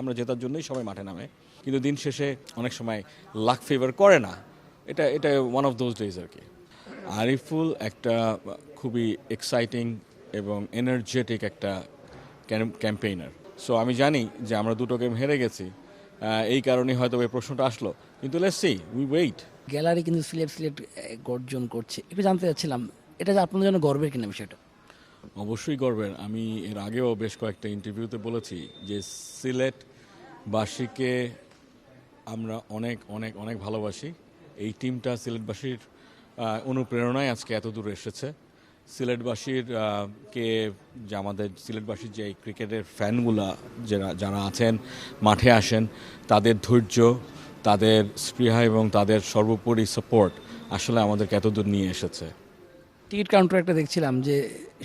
আমরা জেতার জন্যই সবাই মাঠে নামে, কিন্তু দিন শেষে অনেক সময় লাক ফেভার করে না। এটা ওয়ান অফ দোজ ডেজ আর কি। আরিফুল একটা খুবই এক্সাইটিং এবং এনার্জেটিক একটা ক্যাম্পেইনার। সো আমি জানি যে আমরা দুটো গেম হেরে গেছি, এই কারণেই হয়তো এই প্রশ্নটা আসলো, কিন্তু let's see, we wait. Gallery কিন্তু সিলেট সিলেট গর্জন করছে, একটু জানতে চাচ্ছিলাম এটা যে আপনাদের জন্য গর্বের কিনা বিষয়টা। অবশ্যই গর্বের। আমি এর আগেও বেশ কয়েকটা ইন্টারভিউতে বলেছি যে সিলেটবাসীকে আমরা অনেক অনেক অনেক ভালোবাসি। এই টিমটা সিলেটবাসীর অনুপ্রেরণায় আজকে এত দূর এসেছে। সিলেটবাসীর কে যে আমাদের সিলেটবাসীর যে ক্রিকেটের ফ্যানগুলা যারা আছেন, মাঠে আসেন, তাদের ধৈর্য, তাদের স্পৃহা এবং তাদের সর্বোপরি সাপোর্ট আসলে আমাদেরকে এত দূর নিয়ে এসেছে। টিকিট কাউন্টার একটা দেখছিলাম যে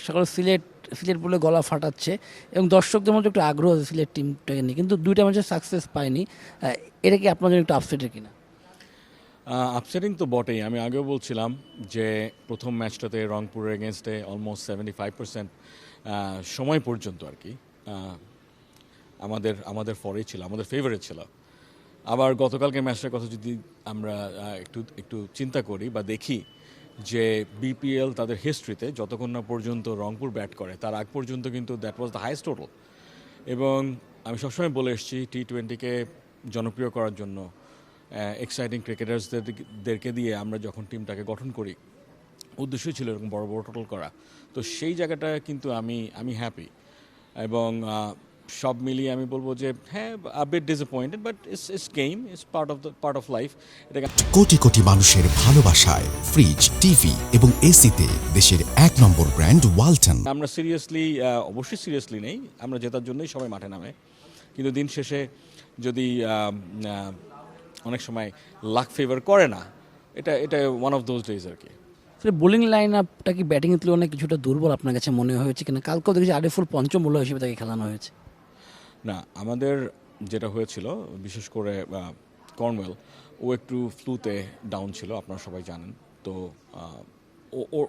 সকল সিলেট সিলেট বলে গলা ফাটাচ্ছে এবং দর্শকদের মধ্যে একটু আগ্রহ আছে সিলেট টিমটাকে নিয়ে, কিন্তু দুইটা ম্যাচে সাকসেস পায়নি। এটা কি আপনার জন্য একটু আপসেটের কিনা? আপসেটিং তো বটেই। আমি আগেও বলছিলাম যে প্রথম ম্যাচটাতে রংপুরের এগেনস্টে অলমোস্ট 75% সময় পর্যন্ত আর কি আমাদের ফরেই ছিল, আমাদের ফেভারিট ছিল। আবার গতকালকে ম্যাচটার কথা যদি আমরা একটু চিন্তা করি বা দেখি, যে বিপিএল তাদের হিস্ট্রিতে যতক্ষণ না পর্যন্ত রংপুর ব্যাট করে তার আগ পর্যন্ত কিন্তু that was the highest total. এবং আমি সবসময় বলে এসেছি টি-20কে জনপ্রিয় করার জন্য, এক্সাইটিং ক্রিকেটার্সদেরকে দিয়ে আমরা যখন টিমটাকে গঠন করি, উদ্দেশ্যই ছিল এরকম বড় বড় টোটাল করা। তো সেই জায়গাটা কিন্তু আমি হ্যাপি। এবং সব মিলিয়ে আমি বলবো যে হ্যাঁ, a bit disappointed, but it's game, it's part of life. এটা কোটি কোটি মানুষের ভালোবাসায় ফ্রিজ, টিভি এবং এসিতে দেশের ১ নম্বর ব্র্যান্ড ওয়ালটন। আমরা অবশ্যই সিরিয়াসলি নেই, আমরা জেতার জন্যই সবাই মাঠে নামে, কিন্তু দিন শেষে যদি অনেক সময় লাক ফেভার করে না, এটা ওয়ান অফ দোজ ডেজ আর কি। বোলিং লাইন আপটা কি ব্যাটিংয়ের তুলনায় কিছুটা দুর্বল আপনার কাছে মনে হয়েছে কিনা? কালকেও দেখেছি আরিফুল পঞ্চম বোলার হিসেবে তাকে খেলানো হয়েছে। না, আমাদের যেটা হয়েছিল, বিশেষ করে কর্নওয়েল, ও একটু ফ্লুতে ডাউন ছিল, আপনারা সবাই জানেন। তো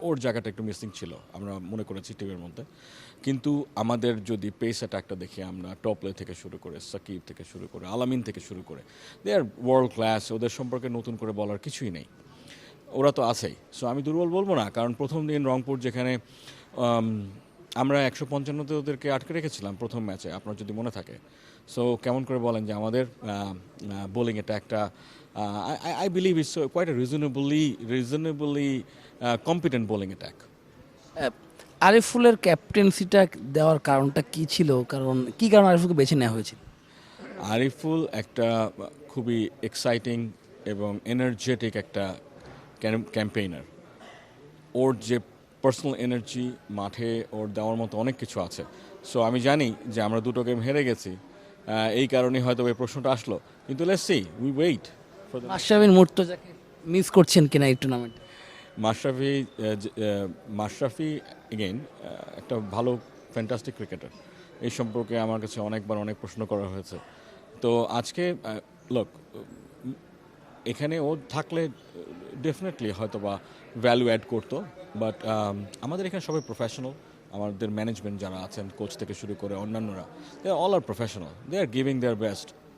ওর জায়গাটা একটু মিসিং ছিল আমরা মনে করেছি টিমের মধ্যে। কিন্তু আমাদের যদি পেস অ্যাটাকটা দেখি, আমরা টপলে থেকে শুরু করে সাকিব থেকে শুরু করে আলামিন থেকে শুরু করে, দে আর ওয়ার্ল্ড ক্লাস। ওদের সম্পর্কে নতুন করে বলার কিছুই নেই, ওরা তো আছেই। সো আমি দুর্বল বলবো না, কারণ প্রথম দিন রংপুর যেখানে আমরা 155-তে ওদেরকে আটকে রেখেছিলাম প্রথম ম্যাচে, আপনার যদি মনে থাকে। সো কেমন করে বলেন যে আমাদের বোলিং অ্যাটাকটা, I believe it's quite a reasonably competent bowling attack. আরিফুলের ক্যাপ্টেন্সিটা দেওয়ার কারণটা কি ছিল? কি কারণ আরিফুলকে বেছে নেওয়া হয়েছিল? আরিফুল একটা খুবই এক্সাইটিং এবং এনার্জেটিক একটা ক্যাম্পেইনার। ওর যে পার্সোনাল এনার্জি, মাঠে ওর দেওয়ার মতো অনেক কিছু আছে। সো আমি জানি যে আমরা দুটো গেম হেরে গেছি, এই কারণেই হয়তো এই প্রশ্নটা আসলো, কিন্তু let's see, we wait. Mashrafe মুর্তজাকে মিস করছেন কিনা এই টুর্নামেন্টে? মাশরাফি এগেইন একটা ভালো ফ্যান্টাস্টিক ক্রিকেটার। এই সম্পর্কে আমার কাছে অনেকবার অনেক প্রশ্ন করা হয়েছে। তো আজকে লোক এখানে ও থাকলে ডেফিনেটলি হয়তো বা ভ্যালু অ্যাড করতো, বাট আমাদের এখানে সবাই প্রফেশনাল। আমাদের ম্যানেজমেন্ট যারা আছেন, কোচ থেকে শুরু করে অন্যান্যরা, they all are professional, they are giving their best.